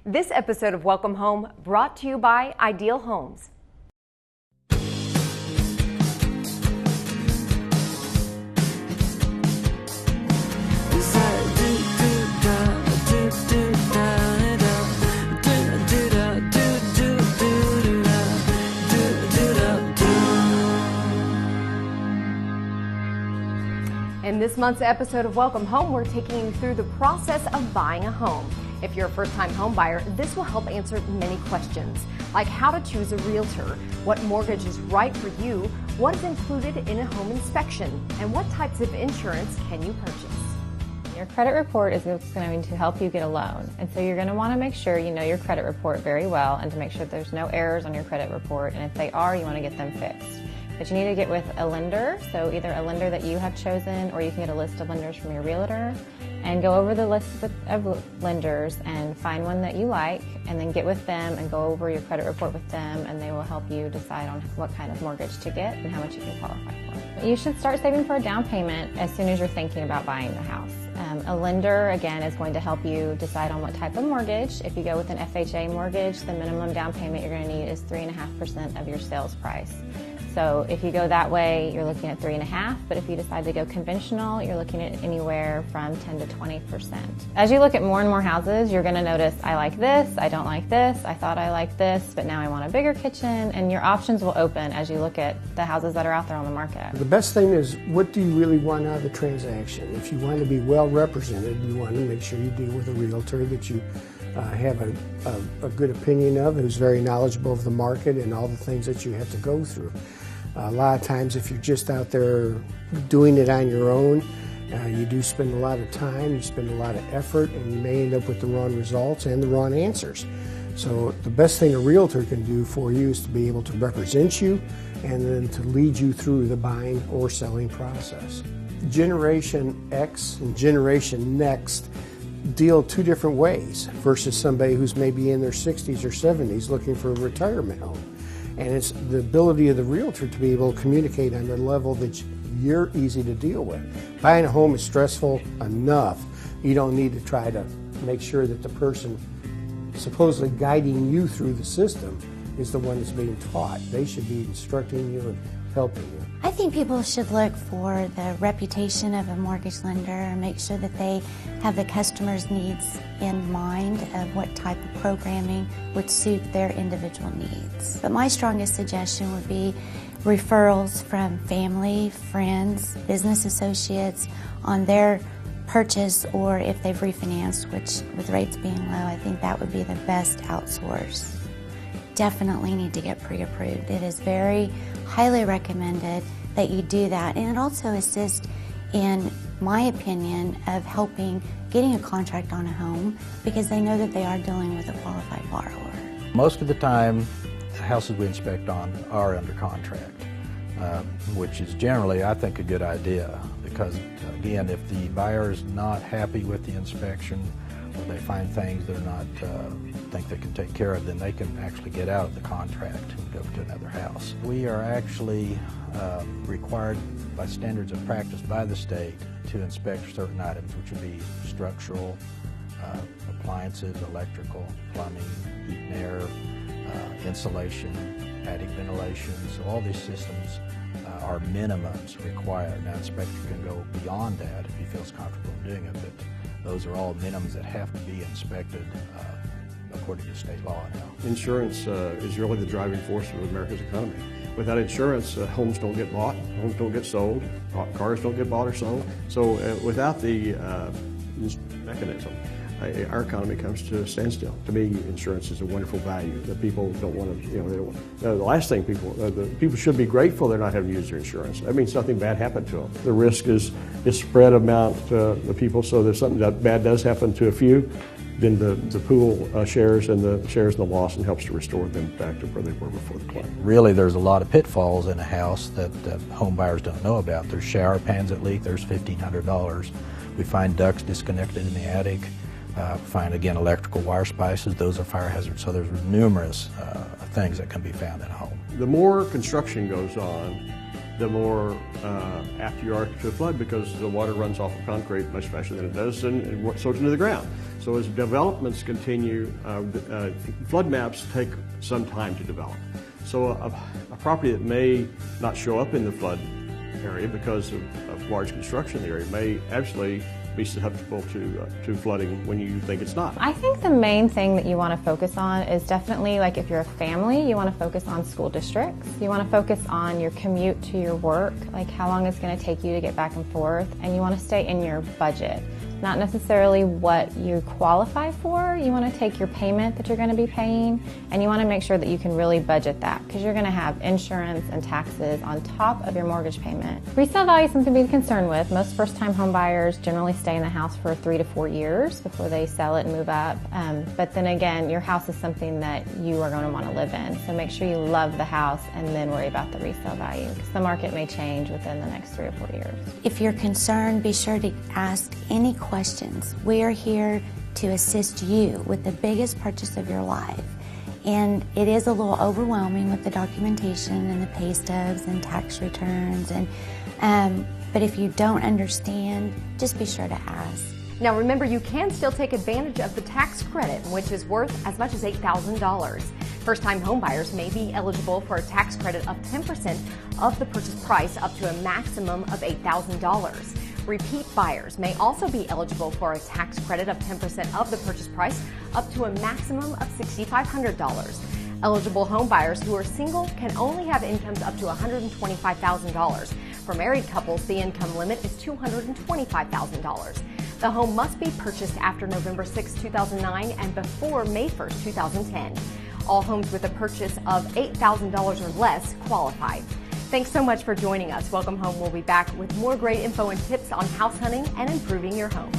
This episode of Welcome Home brought to you by Ideal Homes. In this month's episode of Welcome Home, we're taking you through the process of buying a home. If you're a first-time home buyer, this will help answer many questions, like how to choose a realtor, what mortgage is right for you, what is included in a home inspection, and what types of insurance can you purchase. Your credit report is going to help you get a loan, and so you're going to want to make sure you know your credit report very well and to make sure that there's no errors on your credit report, and if they are, you want to get them fixed. But you need to get with a lender, so either a lender that you have chosen or you can get a list of lenders from your realtor and go over the list of lenders and find one that you like and then get with them and go over your credit report with them, and they will help you decide on what kind of mortgage to get and how much you can qualify for. You should start saving for a down payment as soon as you're thinking about buying the house. A lender, again, is going to help you decide on what type of mortgage. If you go with an FHA mortgage, the minimum down payment you're going to need is 3.5% of your sales price. So if you go that way, you're looking at 3.5%, but if you decide to go conventional, you're looking at anywhere from 10 to 20%. As you look at more and more houses, you're going to notice, I like this, I don't like this, I thought I liked this, but now I want a bigger kitchen, and your options will open as you look at the houses that are out there on the market. The best thing is, what do you really want out of the transaction? If you want to be well represented, you want to make sure you deal with a realtor that you have a good opinion of, who's very knowledgeable of the market and all the things that you have to go through. A lot of times if you're just out there doing it on your own, you do spend a lot of time, you spend a lot of effort, and you may end up with the wrong results and the wrong answers. So the best thing a realtor can do for you is to be able to represent you and then to lead you through the buying or selling process. Generation X and Generation Next deal two different ways versus somebody who's maybe in their 60s or 70s looking for a retirement home. And it's the ability of the realtor to be able to communicate on the level that you're easy to deal with. Buying a home is stressful enough. You don't need to try to make sure that the person supposedly guiding you through the system is the one that's being taught. They should be instructing you and helping you. I think people should look for the reputation of a mortgage lender and make sure that they have the customer's needs in mind of what type of programming would suit their individual needs. But my strongest suggestion would be referrals from family, friends, business associates on their purchase, or if they've refinanced, which with rates being low, I think that would be the best outsource. Definitely need to get pre-approved. It is very highly recommended that you do that, and it also assists, in my opinion, of helping getting a contract on a home because they know that they are dealing with a qualified borrower. Most of the time, the houses we inspect on are under contract, which is generally, I think, a good idea because, again, if the buyer is not happy with the inspection or they find things they're not think they can take care of, then they can actually get out of the contract and go to another house. We are actually required by standards of practice by the state to inspect certain items, which would be structural, appliances, electrical, plumbing, heat and air, insulation, attic ventilation. So all these systems are minimums required. Now, inspector can go beyond that if he feels comfortable in doing it, but those are all minimums that have to be inspected according to state law now. Insurance is really the driving force of America's economy. Without insurance, homes don't get bought, homes don't get sold, cars don't get bought or sold. So without the mechanism, our economy comes to a standstill. To me, insurance is a wonderful value that people don't want to, they don't, the last thing people should be grateful they're not having to use their insurance. That means nothing bad happened to them. The risk is spread amount the people, so there's something that bad does happen to a few, then the pool shares and the loss and helps to restore them back to where they were before the claim. Really, there's a lot of pitfalls in a house that home buyers don't know about. There's shower pans that leak, there's $1,500. We find ducts disconnected in the attic. Find, again, electrical wire splices. Those are fire hazards. So there's numerous things that can be found in a home. The more construction goes on, the more apt you are to flood, because the water runs off of concrete much faster than it does and it soaks into the ground. So as developments continue, flood maps take some time to develop. So a property that may not show up in the flood area because of large construction in the area may actually be susceptible to flooding when you think it's not. I think the main thing that you want to focus on is definitely, like, if you're a family, you want to focus on school districts. You want to focus on your commute to your work, like how long it's going to take you to get back and forth, and you want to stay in your budget. Not necessarily what you qualify for. You want to take your payment that you're going to be paying, and you want to make sure that you can really budget that, because you're going to have insurance and taxes on top of your mortgage payment. Resale value is something to be concerned with. Most first-time home buyers generally stay in the house for 3 to 4 years before they sell it and move up. But then again, your house is something that you are going to want to live in. So make sure you love the house and then worry about the resale value, because the market may change within the next 3 or 4 years. If you're concerned, be sure to ask any questions. We are here to assist you with the biggest purchase of your life. And it is a little overwhelming with the documentation and the pay stubs and tax returns. But if you don't understand, just be sure to ask. Now remember, you can still take advantage of the tax credit, which is worth as much as $8,000. First-time homebuyers may be eligible for a tax credit of 10% of the purchase price up to a maximum of $8,000. Repeat buyers may also be eligible for a tax credit of 10% of the purchase price up to a maximum of $6,500. Eligible home buyers who are single can only have incomes up to $125,000. For married couples, the income limit is $225,000. The home must be purchased after November 6, 2009 and before May 1, 2010. All homes with a purchase of $8,000 or less qualify. Thanks so much for joining us. Welcome Home will be back with more great info and tips on house hunting and improving your home.